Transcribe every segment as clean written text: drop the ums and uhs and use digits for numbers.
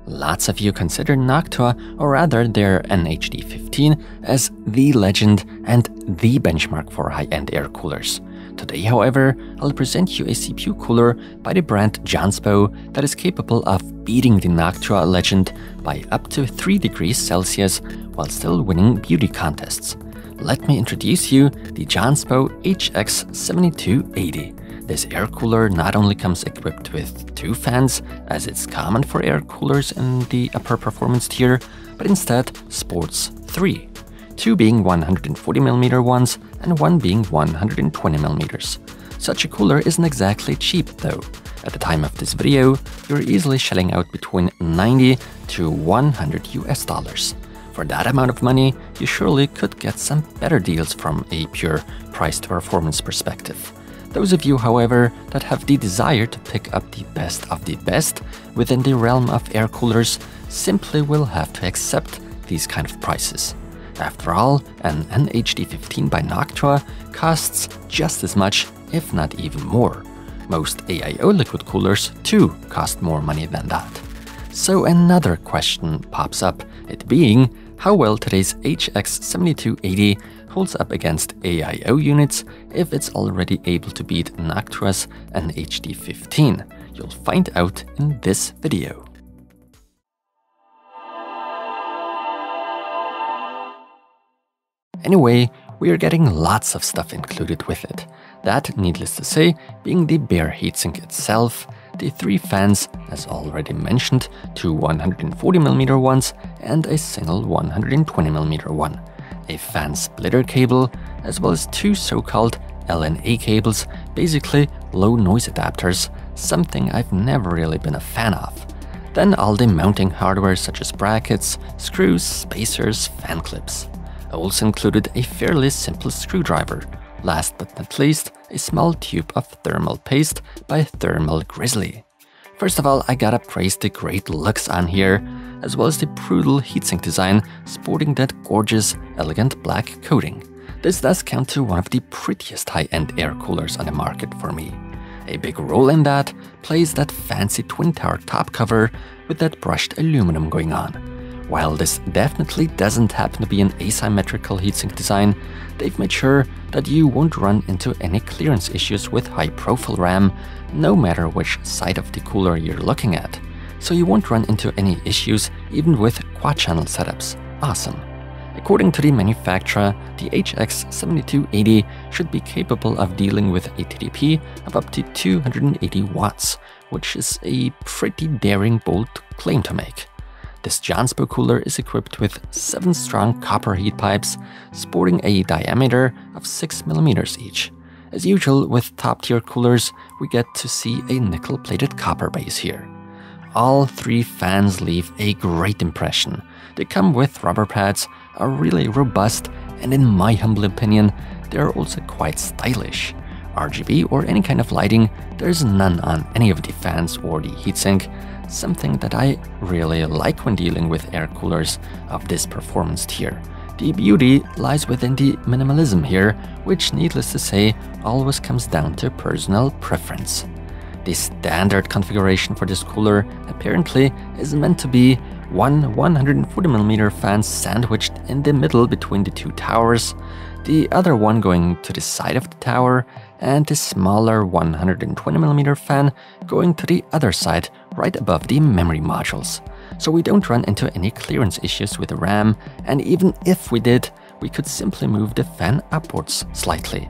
Lots of you consider Noctua, or rather their NHD15, as the legend and the benchmark for high-end air coolers. Today, however, I'll present you a CPU cooler by the brand JONSBO that is capable of beating the Noctua legend by up to 3 degrees Celsius while still winning beauty contests. Let me introduce you the JONSBO HX7280. This air cooler not only comes equipped with 2 fans, as it's common for air coolers in the upper performance tier, but instead sports 3. 2 being 140mm ones and 1 being 120mm. Such a cooler isn't exactly cheap though. At the time of this video, you're easily shelling out between $90 to $100 US. For that amount of money, you surely could get some better deals from a pure price to performance perspective. Those of you, however, that have the desire to pick up the best of the best within the realm of air coolers simply will have to accept these kind of prices. After all, an NHD15 by Noctua costs just as much, if not even more. Most AIO liquid coolers too cost more money than that. So another question pops up, it being how well today's HX7280 holds up against AIO units if it's already able to beat Noctua's NHD15. You'll find out in this video. Anyway, we are getting lots of stuff included with it. That, needless to say, being the bare heatsink itself, the 3 fans, as already mentioned, 2 140mm ones and a single 120mm one, a fan splitter cable, as well as 2 so-called LNA cables, basically low noise adapters, something I've never really been a fan of. Then all the mounting hardware such as brackets, screws, spacers, fan clips. Also included a fairly simple screwdriver. Last but not least, a small tube of thermal paste by Thermal Grizzly. First of all, I gotta praise the great looks on here, as well as the brutal heatsink design sporting that gorgeous, elegant black coating. This does count to one of the prettiest high-end air coolers on the market for me. A big role in that plays that fancy twin tower top cover with that brushed aluminum going on. While this definitely doesn't happen to be an asymmetrical heatsink design, they've made sure that you won't run into any clearance issues with high-profile RAM, no matter which side of the cooler you're looking at. So you won't run into any issues even with quad-channel setups. Awesome. According to the manufacturer, the HX7280 should be capable of dealing with a TDP of up to 280 watts, which is a pretty daring, bold claim to make. This JONSBO cooler is equipped with 7 strong copper heat pipes, sporting a diameter of 6mm each. As usual with top-tier coolers, we get to see a nickel-plated copper base here. All 3 fans leave a great impression. They come with rubber pads, are really robust, and in my humble opinion, they're also quite stylish. RGB or any kind of lighting, there's none on any of the fans or the heatsink, something that I really like when dealing with air coolers of this performance tier. The beauty lies within the minimalism here, which, needless to say, always comes down to personal preference. The standard configuration for this cooler apparently is meant to be one 140mm fan sandwiched in the middle between the 2 towers, the other one going to the side of the tower, and the smaller 120mm fan going to the other side right above the memory modules. So we don't run into any clearance issues with the RAM, and even if we did, we could simply move the fan upwards slightly.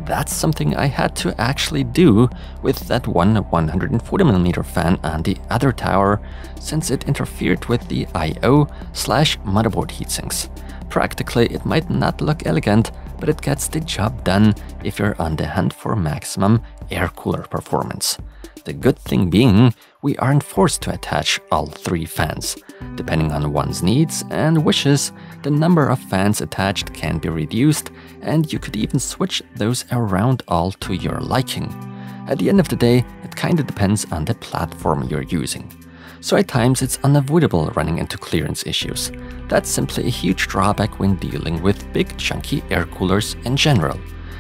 That's something I had to actually do with that one 140mm fan on the other tower, since it interfered with the I/O/motherboard heatsinks. Practically, it might not look elegant, but it gets the job done if you're on the hunt for maximum air cooler performance. The good thing being, we aren't forced to attach all 3 fans. Depending on one's needs and wishes, the number of fans attached can be reduced, and you could even switch those around all to your liking. At the end of the day, it kinda depends on the platform you're using. So at times it's unavoidable running into clearance issues. That's simply a huge drawback when dealing with big chunky air coolers in general.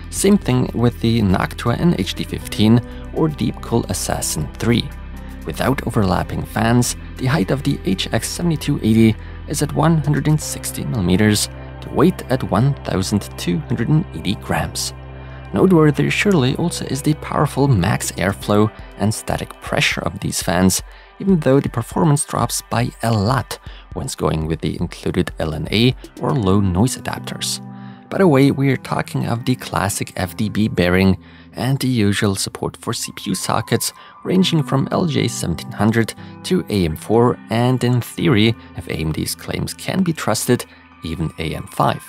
Same thing with the Noctua NHD15 or Deepcool Assassin 3. Without overlapping fans, the height of the HX7280 is at 160mm, the weight at 1,280 grams. Noteworthy surely also is the powerful max airflow and static pressure of these fans, even though the performance drops by a lot once going with the included LNA or low noise adapters. By the way, we are talking of the classic FDB bearing and the usual support for CPU sockets ranging from LJ1700 to AM4, and in theory, if AMD's claims can be trusted, even AM5.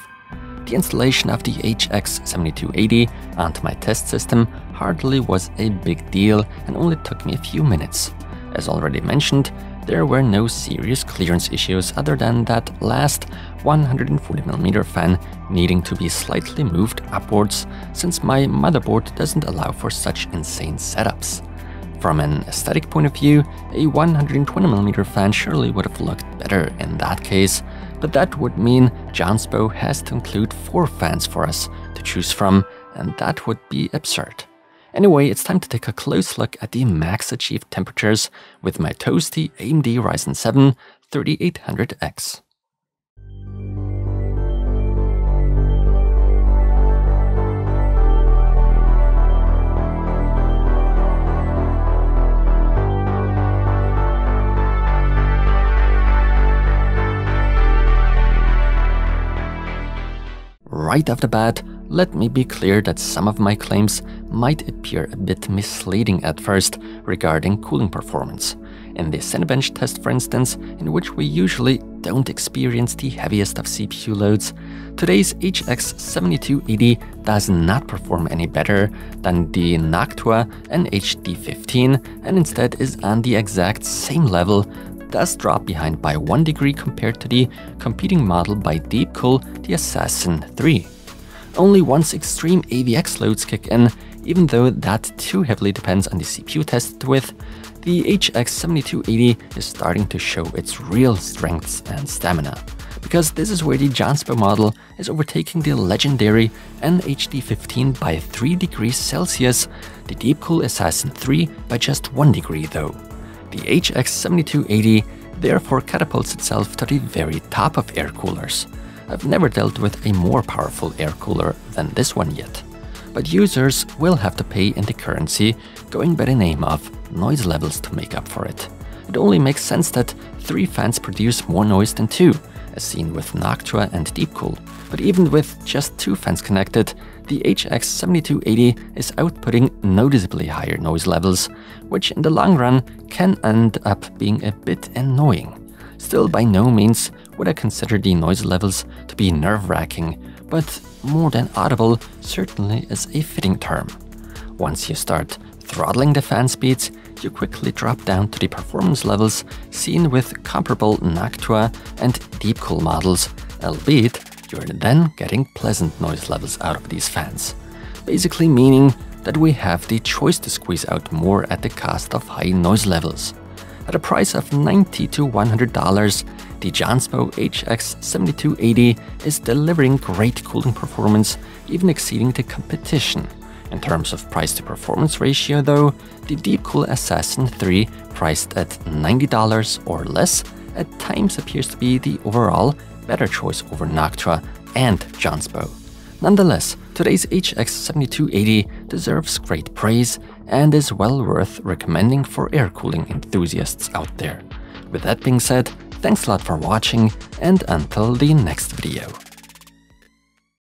The installation of the HX7280 onto my test system hardly was a big deal and only took me a few minutes. As already mentioned, there were no serious clearance issues other than that last 140mm fan needing to be slightly moved upwards, since my motherboard doesn't allow for such insane setups. From an aesthetic point of view, a 120mm fan surely would have looked better in that case, but that would mean JONSBO has to include 4 fans for us to choose from, and that would be absurd. Anyway, it's time to take a close look at the max achieved temperatures with my toasty AMD Ryzen 7 3800X. Right off the bat, let me be clear that some of my claims might appear a bit misleading at first regarding cooling performance. In the Cinebench test, for instance, in which we usually don't experience the heaviest of CPU loads, today's HX7280 does not perform any better than the Noctua and HD15, and instead is on the exact same level, thus drop behind by 1 degree compared to the competing model by Deepcool, the Assassin 3. Only once extreme AVX loads kick in, even though that too heavily depends on the CPU tested with, the HX7280 is starting to show its real strengths and stamina, because this is where the JONSBO model is overtaking the legendary NHD15 by 3 degrees Celsius, the Deepcool Assassin 3 by just 1 degree though. The HX7280 therefore catapults itself to the very top of air coolers. I've never dealt with a more powerful air cooler than this one yet, but users will have to pay in the currency going by the name of noise levels to make up for it. It only makes sense that 3 fans produce more noise than 2, as seen with Noctua and Deepcool, but even with just 2 fans connected, the HX7280 is outputting noticeably higher noise levels, which in the long run can end up being a bit annoying. Still, by no means would I consider the noise levels to be nerve-wracking, but more than audible certainly is a fitting term. Once you start throttling the fan speeds, you quickly drop down to the performance levels seen with comparable Noctua and Deepcool models, albeit you're then getting pleasant noise levels out of these fans, basically meaning that we have the choice to squeeze out more at the cost of high noise levels. At a price of $90 to $100, the JONSBO HX7280 is delivering great cooling performance, even exceeding the competition. In terms of price to performance ratio though, the Deepcool Assassin 3, priced at $90 or less, at times appears to be the overall better choice over Noctua and JONSBO. Nonetheless, today's HX7280 deserves great praise and is well worth recommending for air cooling enthusiasts out there. With that being said, thanks a lot for watching, and until the next video.